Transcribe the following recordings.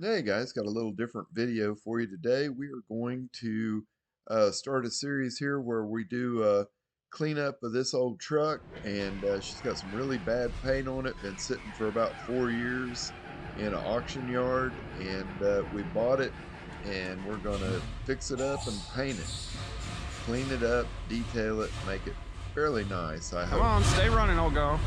Hey guys, got a little different video for you today. We are going to start a series here where we do cleanup of this old truck, and she's got some really bad paint on it, been sitting for about 4 years in an auction yard, and we bought it and we're gonna fix it up and paint it, clean it up, detail it, make it fairly nice, I Come hope. on, stay running, old girl.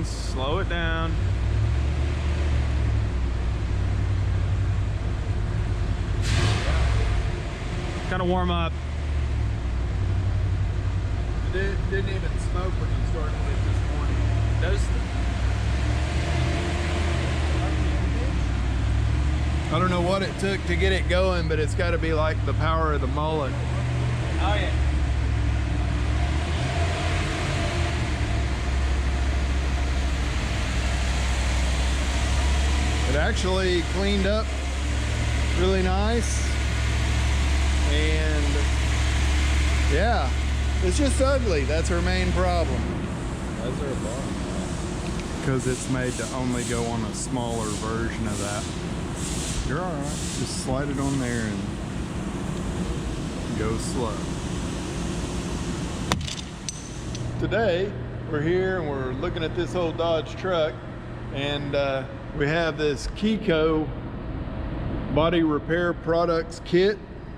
Slow it down. Gotta warm up. It didn't even smoke when you started it this morning. I don't know what it took to get it going, but it's got to be like the power of the mullet. Oh yeah. It actually cleaned up really nice, and yeah, it's just ugly. That's her main problem. That's our bottom. Because it's made to only go on a smaller version of that. You're all right. Just slide it on there and go slow. Today, we're here and we're looking at this old Dodge truck, and we have this Kiko body repair products kit,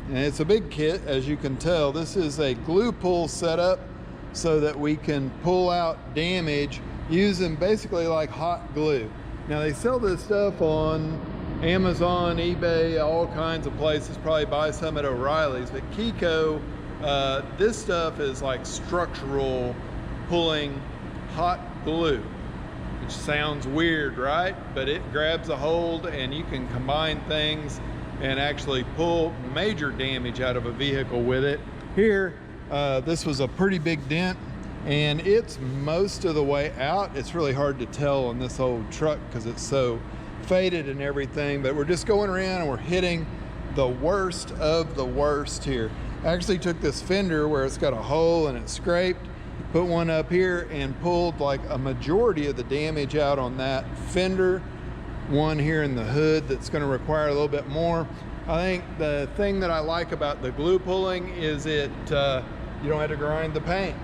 and it's a big kit, as you can tell. This is a glue pull setup so that we can pull out damage using basically like hot glue. Now they sell this stuff on Amazon, eBay, all kinds of places. Probably buy some at O'Reilly's, but Kiko, this stuff is like structural pulling hot glue. Which sounds weird, right? But it grabs a hold and you can combine things and actually pull major damage out of a vehicle with it. Here, this was a pretty big dent and it's most of the way out. It's really hard to tell on this old truck because it's so faded and everything, but we're just going around and we're hitting the worst of the worst here. I actually took this fender where it's got a hole and it's scraped, put one up here and pulled like a majority of the damage out on that fender. One here in the hood that's going to require a little bit more. I think the thing that I like about the glue pulling is you don't have to grind the paint.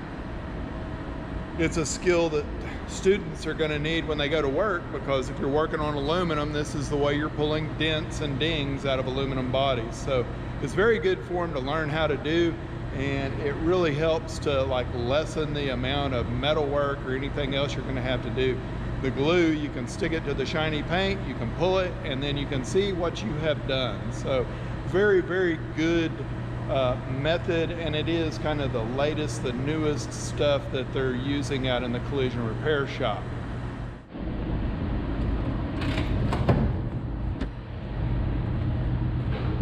It's a skill that students are going to need when they go to work, because if you're working on aluminum, this is the way you're pulling dents and dings out of aluminum bodies. So it's very good for them to learn how to do. And it really helps to like lessen the amount of metal work or anything else you're going to have to do. The glue, you can stick it to the shiny paint, you can pull it, and then you can see what you have done. So very, very good method, and it is kind of the latest, the newest stuff that they're using out in the collision repair shop.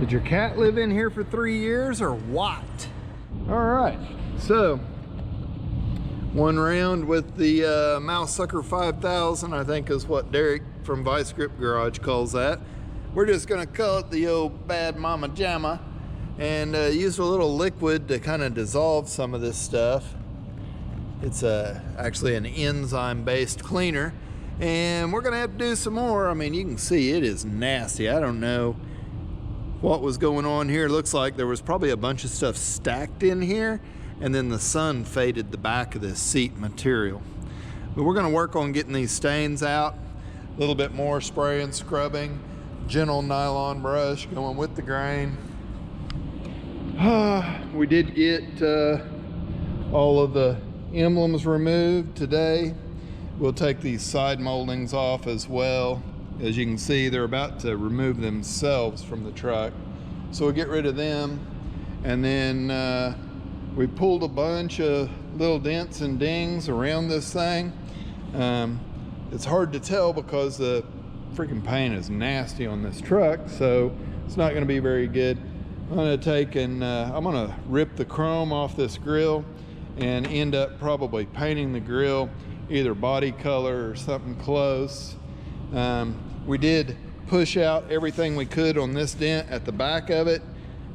Did your cat live in here for 3 years or what? All right, so one round with the Mouse Sucker 5000, I think is what Derek from Vice Grip Garage calls that. We're just gonna call it the old Bad Mama Jamma, and use a little liquid to kind of dissolve some of this stuff. It's actually an enzyme-based cleaner, and we're gonna have to do some more. I mean, you can see it is nasty. I don't know what was going on here. It looks like there was probably a bunch of stuff stacked in here, and then the sun faded the back of this seat material. But we're going to work on getting these stains out. A little bit more spray and scrubbing, gentle nylon brush going with the grain. We did get all of the emblems removed today. We'll take these side moldings off as well. As you can see, they're about to remove themselves from the truck. So we'll get rid of them. And then we pulled a bunch of little dents and dings around this thing. It's hard to tell because the freaking paint is nasty on this truck, so it's not going to be very good. I'm going to take and I'm going to rip the chrome off this grill and end up probably painting the grill either body color or something close. We did push out everything we could on this dent at the back of it.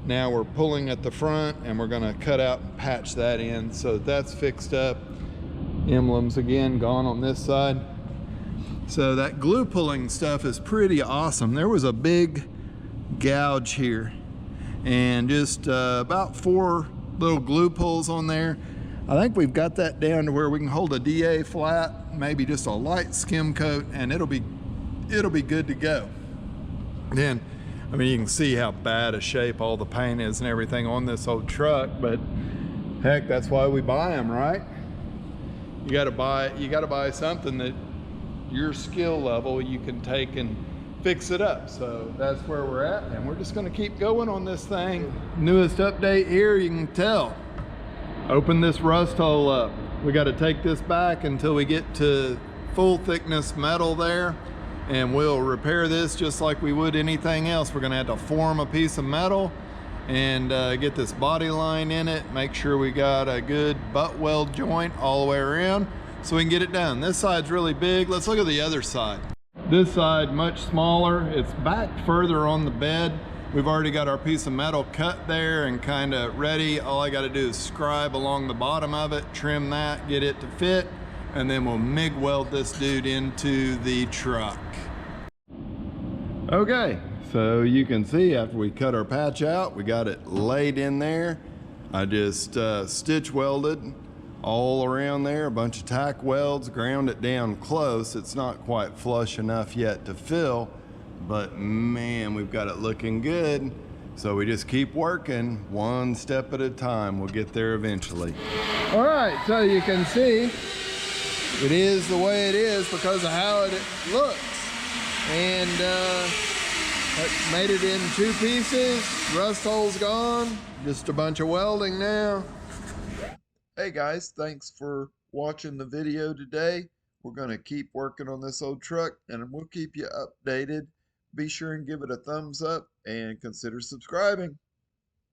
Now we're pulling at the front and we're going to cut out and patch that in so that's fixed up. Emblems again gone on this side. So that glue pulling stuff is pretty awesome. There was a big gouge here and just about 4 little glue pulls on there. I think we've got that down to where we can hold a DA flat, maybe just a light skim coat, and it'll be good to go. Then, I mean, you can see how bad a shape all the paint is and everything on this old truck, but heck, that's why we buy them, right? You gotta buy something that your skill level you can take and fix it up. So that's where we're at, and we're just gonna keep going on this thing. Newest update here, you can tell. Open this rust hole up. We got to take this back until we get to full thickness metal there, and we'll repair this just like we would anything else. We're gonna have to form a piece of metal and get this body line in it, make sure we got a good butt weld joint all the way around so we can get it done. This side's really big. Let's look at the other side. This side much smaller. It's back further on the bed. We've already got our piece of metal cut there and kind of ready. All I got to do is scribe along the bottom of it, trim that, get it to fit, and then we'll MIG weld this dude into the truck. Okay, so you can see after we cut our patch out, we got it laid in there. I just stitch welded all around there, a bunch of tack welds, ground it down close. It's not quite flush enough yet to fill, but man, we've got it looking good. So we just keep working one step at a time. We'll get there eventually. All right, so you can see it is the way it is because of how it looks. And made it in 2 pieces. Rust hole's gone. Just a bunch of welding now. Hey guys, thanks for watching the video today. We're going to keep working on this old truck and we'll keep you updated. Be sure and give it a thumbs up and consider subscribing.